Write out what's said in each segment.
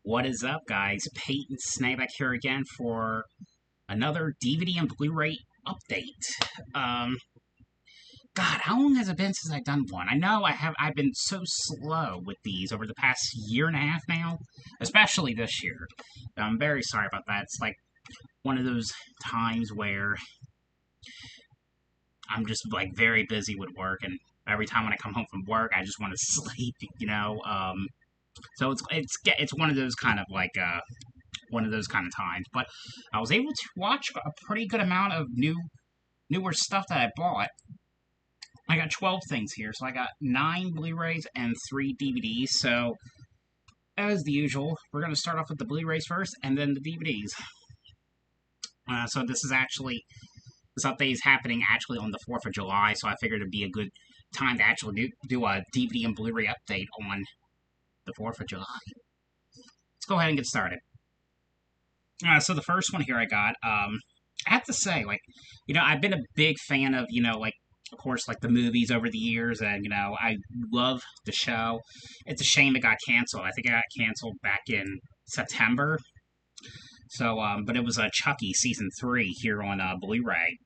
What is up, guys? Peyton Snakeback here again for another DVD and Blu-ray update. God, how long has it been since I've done one? I know I've been so slow with these over the past year and a half now, especially this year. I'm very sorry about that. It's like one of those times where I'm just like very busy with work, and every time when I come home from work, I just want to sleep. So it's one of those kind of like one of those kind of times. But I was able to watch a pretty good amount of newer stuff that I bought. I got 12 things here, so I got 9 Blu-rays and 3 DVDs. So as the usual, we're going to start off with the Blu-rays first, and then the DVDs. So this update is happening actually on the 4th of July, so I figured it'd be a good time to actually do a DVD and Blu-ray update on the 4th of July. Let's go ahead and get started. So the first one here I got, I have to say, I've been a big fan of, of course, the movies over the years, and, I love the show. It's a shame it got canceled. I think it got canceled back in September. So, but it was CHUCKY Season 3 here on Blu-ray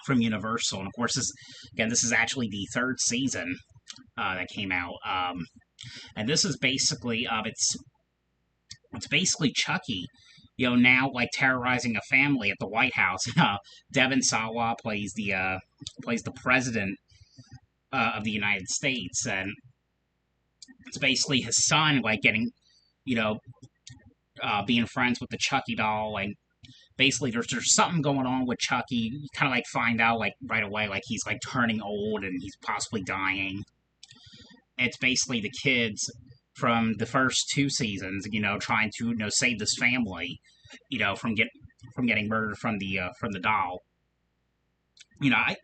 from Universal. And, of course, this is actually the 3rd season that came out. And this is basically, it's basically Chucky, now terrorizing a family at the White House. Devon Sawa plays the president of the United States, and it's basically his son getting, being friends with the Chucky doll, and basically there's something going on with Chucky. You kind of find out right away he's turning old and he's possibly dying. It's basically the kids from the first 2 seasons, trying to save this family, from getting murdered from the doll. I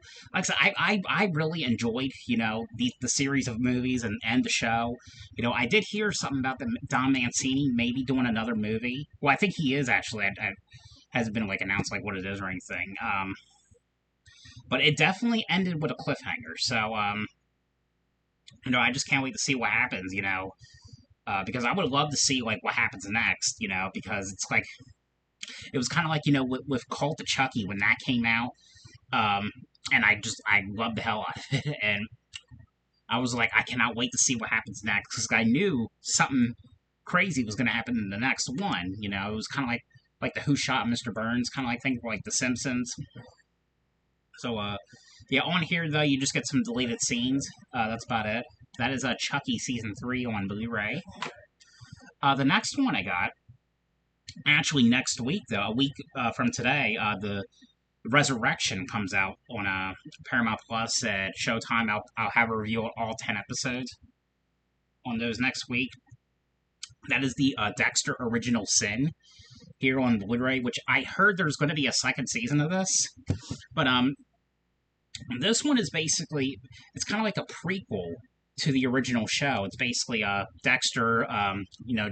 really enjoyed the series of movies and the show. I did hear something about Don Mancini maybe doing another movie. Well, I think he is actually. Hasn't been announced what it is or anything. But it definitely ended with a cliffhanger. So I just can't wait to see what happens. Because I would love to see what happens next. Because it's it was kind of with Cult of Chucky when that came out. And I loved the hell out of it, and I was I cannot wait to see what happens next, because I knew something crazy was going to happen in the next one. It was kind of like the Who Shot Mr. Burns kind of thing, like The Simpsons. So, yeah, on here though, you just get some deleted scenes. That's about it. That is Chucky Season 3 on Blu-ray. The next one I got, actually next week though, a week from today, the Resurrection comes out on Paramount Plus at Showtime. I'll have a review of all 10 episodes on those next week. That is the Dexter Original Sin here on Blu-ray, which I heard there's going to be a 2nd season of this. But this one is basically, it's kind of like a prequel to the original show. It's basically Dexter,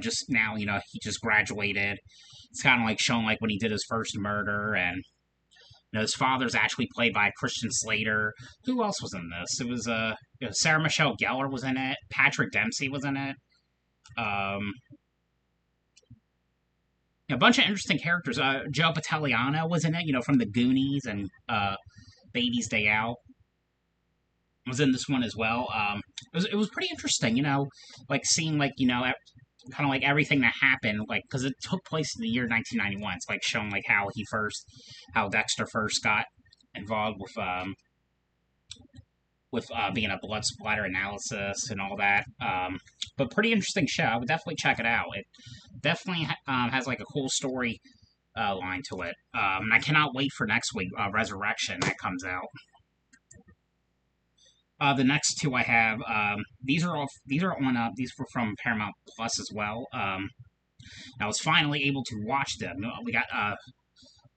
just now, he just graduated. It's kind of showing when he did his first murder, and his father's actually played by Christian Slater. Who else was in this? It was Sarah Michelle Gellar was in it. Patrick Dempsey was in it. A bunch of interesting characters. Joe Pantoliano was in it, from the Goonies and Baby's Day Out. Was in this one as well. It was pretty interesting, seeing kind of everything that happened, because it took place in the year 1991. It's showing how Dexter first got involved with being a blood splatter analysis and all that. But pretty interesting show. I would definitely check it out. It definitely has a cool story line to it. And I cannot wait for next week, Resurrection, that comes out. The next 2 I have, these are from Paramount Plus as well. I was finally able to watch them. We got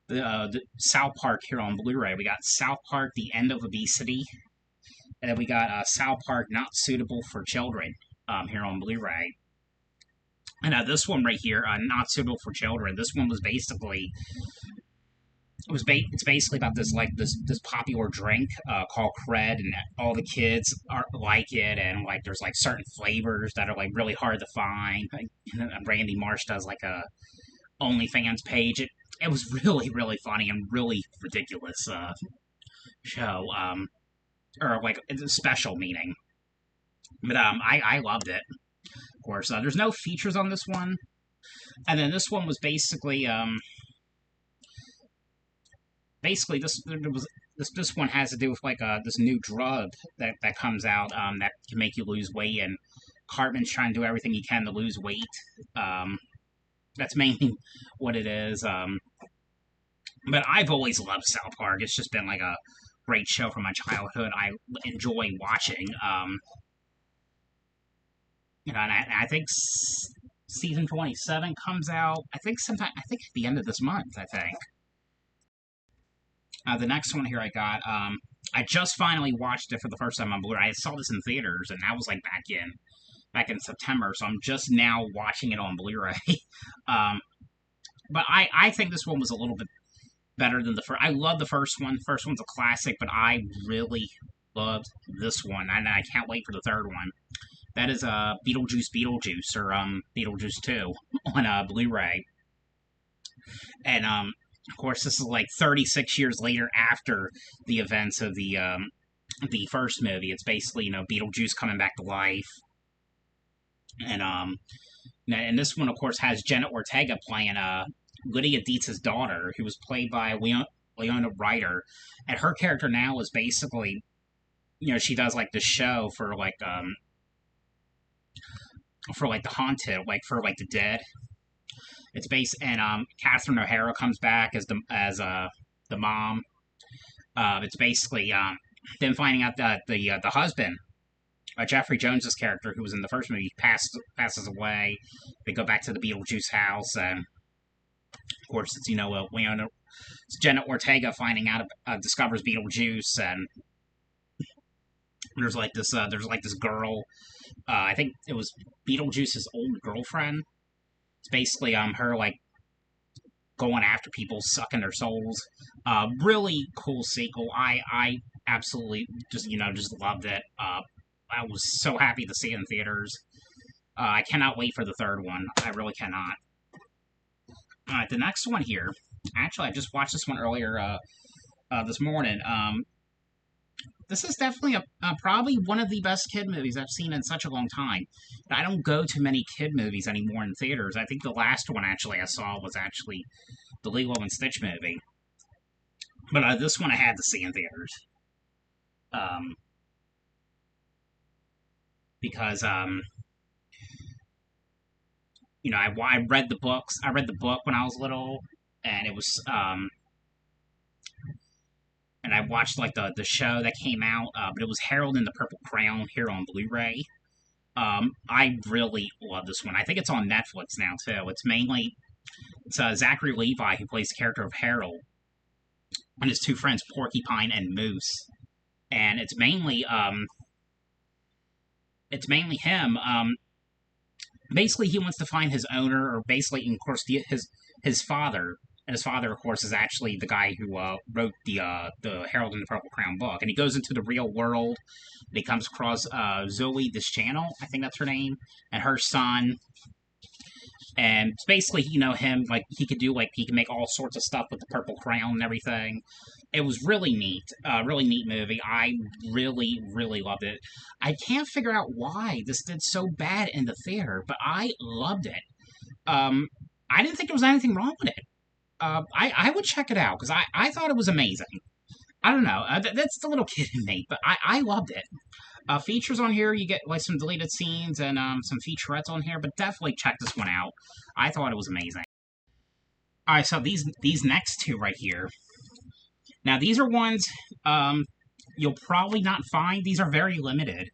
the South Park here on Blu-ray. We got South Park: The End of Obesity, and then we got South Park: Not Suitable for Children here on Blu-ray. And this one right here, Not Suitable for Children. This one was basically it's basically about this popular drink called Cred, and all the kids like it, and like there's like certain flavors that are like really hard to find. Like, Randy Marsh does like a OnlyFans page. It was really funny and really ridiculous show, or like it's a special meaning. But I loved it. Of course, there's no features on this one, and then this one was basically this one has to do with like this new drug that comes out that can make you lose weight, and Cartman's trying to do everything he can to lose weight. That's mainly what it is. But I've always loved South Park. It's just been like a great show from my childhood. I enjoy watching. And I think season 27 comes out. I think at the end of this month. I think. The next one here I got, I just finally watched it for the first time on Blu-ray. I saw this in theaters, and that was like back in September, so I'm just now watching it on Blu-ray. But I think this one was a little bit better than the first. I love the first one. The first one's a classic, but I really loved this one, and I can't wait for the third one. That is Beetlejuice, or Beetlejuice 2 on Blu-ray. And of course, this is like 36 years later after the events of the first movie. It's basically, Beetlejuice coming back to life. And this one, of course, has Jenna Ortega playing Lydia Dietz's daughter, who was played by Leona Ryder. And her character now is basically, she does like the show for like the haunted, like for like the dead. It's based, and Catherine O'Hara comes back as the mom. It's basically them finding out that the husband, Jeffrey Jones's character, who was in the first movie, passes away. They go back to the Beetlejuice house, and of course it's it's Jenna Ortega finding out, discovers Beetlejuice, and there's like this girl. I think it was Beetlejuice's old girlfriend. It's basically her like going after people, sucking their souls. Really cool sequel. I absolutely just loved it. I was so happy to see it in theaters. I cannot wait for the third one. I really cannot. Alright, the next one here. Actually, I just watched this one earlier this morning. This is definitely probably one of the best kid movies I've seen in such a long time. I don't go to many kid movies anymore in theaters. I think the last one actually I saw was actually the Lilo and Stitch movie. But this one I had to see in theaters. Because I read the books. I read the book when I was little, and it was and I watched like the show that came out, but it was Harold and the Purple Crayon here on Blu-ray. I really love this one. I think it's on Netflix now too. It's Zachary Levi who plays the character of Harold, and his two friends Porcupine and Moose, and it's mainly him. Basically, he wants to find his owner, or basically, of course, his father. And his father, of course, is actually the guy who wrote the Harold and the Purple Crayon book. And he goes into the real world. And he comes across Zoe Deschanel, I think that's her name, and her son. And it's basically, him, like, he can make all sorts of stuff with the purple crayon and everything. It was really neat. Really neat movie. I really, really loved it. I can't figure out why this did so bad in the theater, but I loved it. I didn't think there was anything wrong with it. I would check it out, because I thought it was amazing. I don't know. That's the little kid in me, but I loved it. Features on here, you get like some deleted scenes and some featurettes on here, but definitely check this one out. I thought it was amazing. Alright, so these next two right here. Now, these are ones you'll probably not find. These are very limited.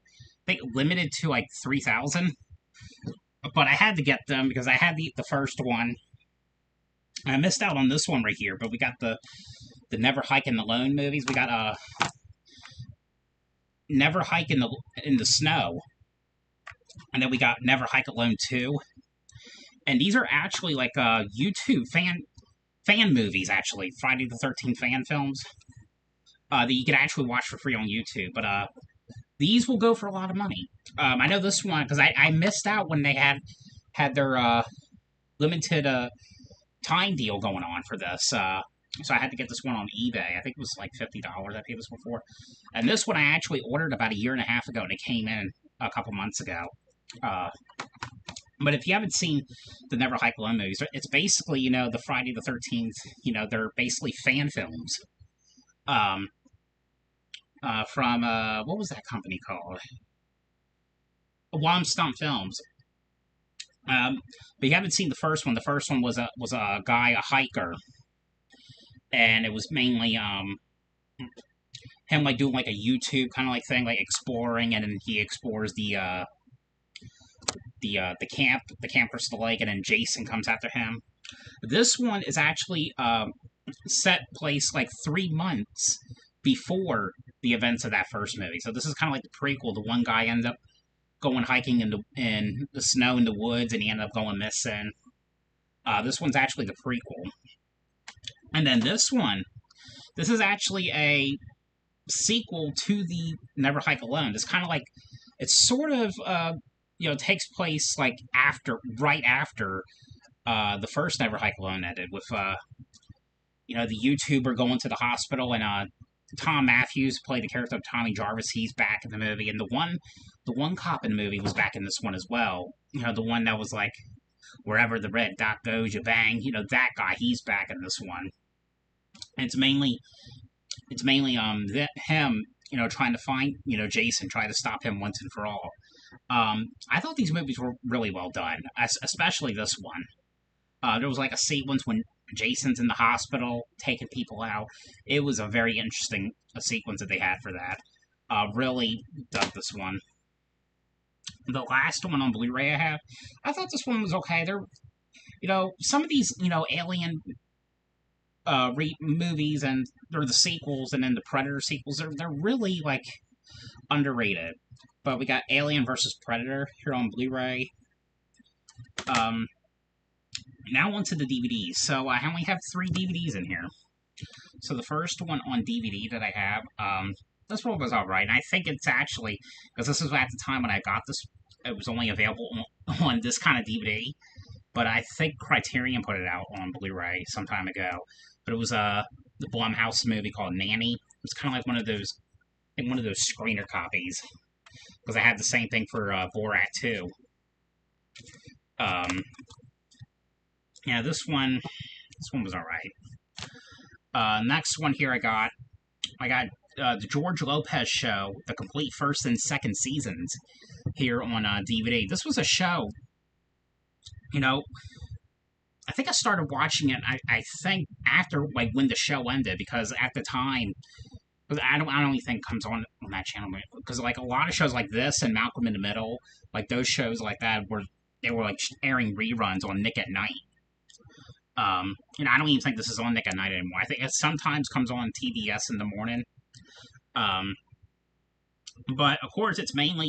I think limited to like 3,000. But I had to get them because I had the first one. I missed out on this one right here, but we got the Never Hike in the Alone movies. We got Never Hike in the Snow, and then we got Never Hike Alone 2. And these are actually like YouTube fan movies, actually, Friday the 13th fan films that you can actually watch for free on YouTube. But these will go for a lot of money. I know this one because I missed out when they had their limited time deal going on for this. So I had to get this one on eBay. I think it was like $50 I paid this one for. And this one I actually ordered about a year and a half ago, and it came in a couple months ago. But if you haven't seen the Never Hike Alone movies, it's basically, the Friday the 13th, they're basically fan films. From, what was that company called? Wom Stump Films. But you haven't seen the first one. The first one was a guy, a hiker, and it was mainly him like doing like a YouTube kind of like thing, like exploring, and then he explores the campers to the lake, and then Jason comes after him. This one is actually set place like 3 months before the events of that first movie. So this is kind of like the prequel. The one guy ends up going hiking in the snow in the woods, and he ended up going missing. This one's actually the prequel. And then this is actually a sequel to the Never Hike Alone. It's kind of like, it's sort of, takes place like right after the first Never Hike Alone ended, with, the YouTuber going to the hospital, and Tom Matthews played the character of Tommy Jarvis. He's back in the movie, and the one cop in the movie was back in this one as well. The one that was like, wherever the red dot goes, you bang. That guy. He's back in this one. And it's mainly him, trying to find, Jason, trying to stop him once and for all. I thought these movies were really well done, especially this one. There was like a sequence when Jason's in the hospital taking people out. It was a very interesting sequence that they had for that. Really dug this one. The last one on Blu-ray I thought this one was okay. Some of these, alien movies, and they're the sequels, and then the Predator sequels, they're really like underrated. But we got Alien versus Predator here on Blu-ray. Now onto the DVDs. So I only have 3 DVDs in here. So the first one on DVD that I have, this one was alright. And I think it's actually, because this was at the time when I got this, it was only available on this kind of DVD. But I think Criterion put it out on Blu-ray some time ago. But it was the Blumhouse movie called Nanny. It was kind of like one of those screener copies. Because I had the same thing for Borat 2. Yeah, this one was alright. Next one here I got the George Lopez Show, the complete first and second seasons here on DVD. This was a show, I think I started watching it, I think, after, like, when the show ended, because at the time, I don't even think it comes on that channel, because, like, a lot of shows like this and Malcolm in the Middle, like, those shows like that, were like, airing reruns on Nick at Night. I don't even think this is on Nick at Night anymore. I think it sometimes comes on TBS in the morning. But, of course, it's mainly,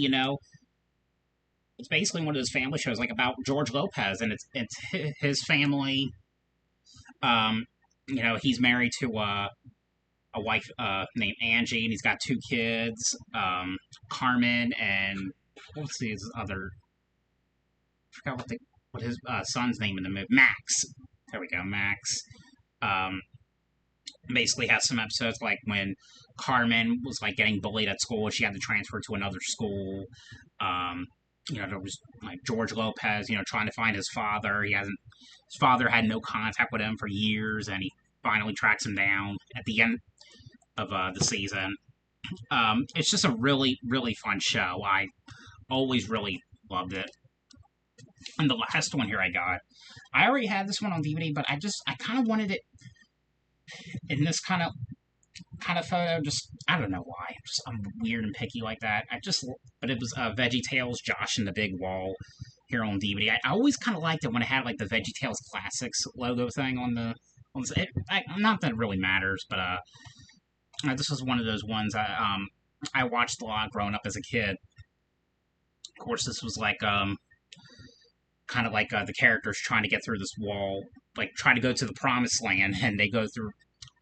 it's basically one of those family shows, like, about George Lopez, and it's his family. He's married to a wife named Angie, and he's got 2 kids, Carmen, and what's his other? I forgot what his son's name in the movie. Max. There we go, Max. Basically has some episodes like when Carmen was like getting bullied at school, she had to transfer to another school. There was like George Lopez, trying to find his father. His father had no contact with him for years, and he finally tracks him down at the end of the season. It's just a really, really fun show. I always really loved it. And the last one here I already had this one on DVD, but I kind of wanted it in this kind of photo. Just, I don't know why. I'm weird and picky like that. But it was VeggieTales, Josh and the Big Wall here on DVD. I always kind of liked it when it had like the VeggieTales Classics logo thing on the. Not that it really matters, but this was one of those ones I watched a lot growing up as a kid. Of course, this was like kind of like the characters trying to get through this wall like try to go to the promised land, and they go through.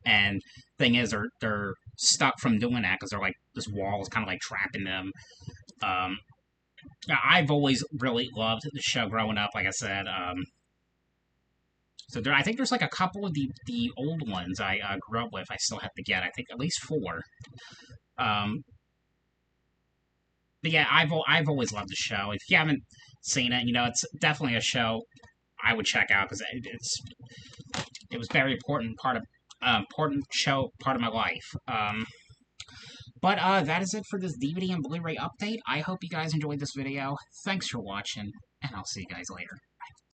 And thing is, they're stuck from doing that because they're like this wall is kind of like trapping them. Um, I've always really loved the show growing up. Like I said, so I think there's like a couple of the old ones I grew up with. I still have to get. I think at least four. Um, but yeah, I've always loved the show. If you haven't seen it, it's definitely a show I would check out because it was very important important show part of my life. But that is it for this DVD and Blu-ray update. I hope you guys enjoyed this video. Thanks for watching, and I'll see you guys later.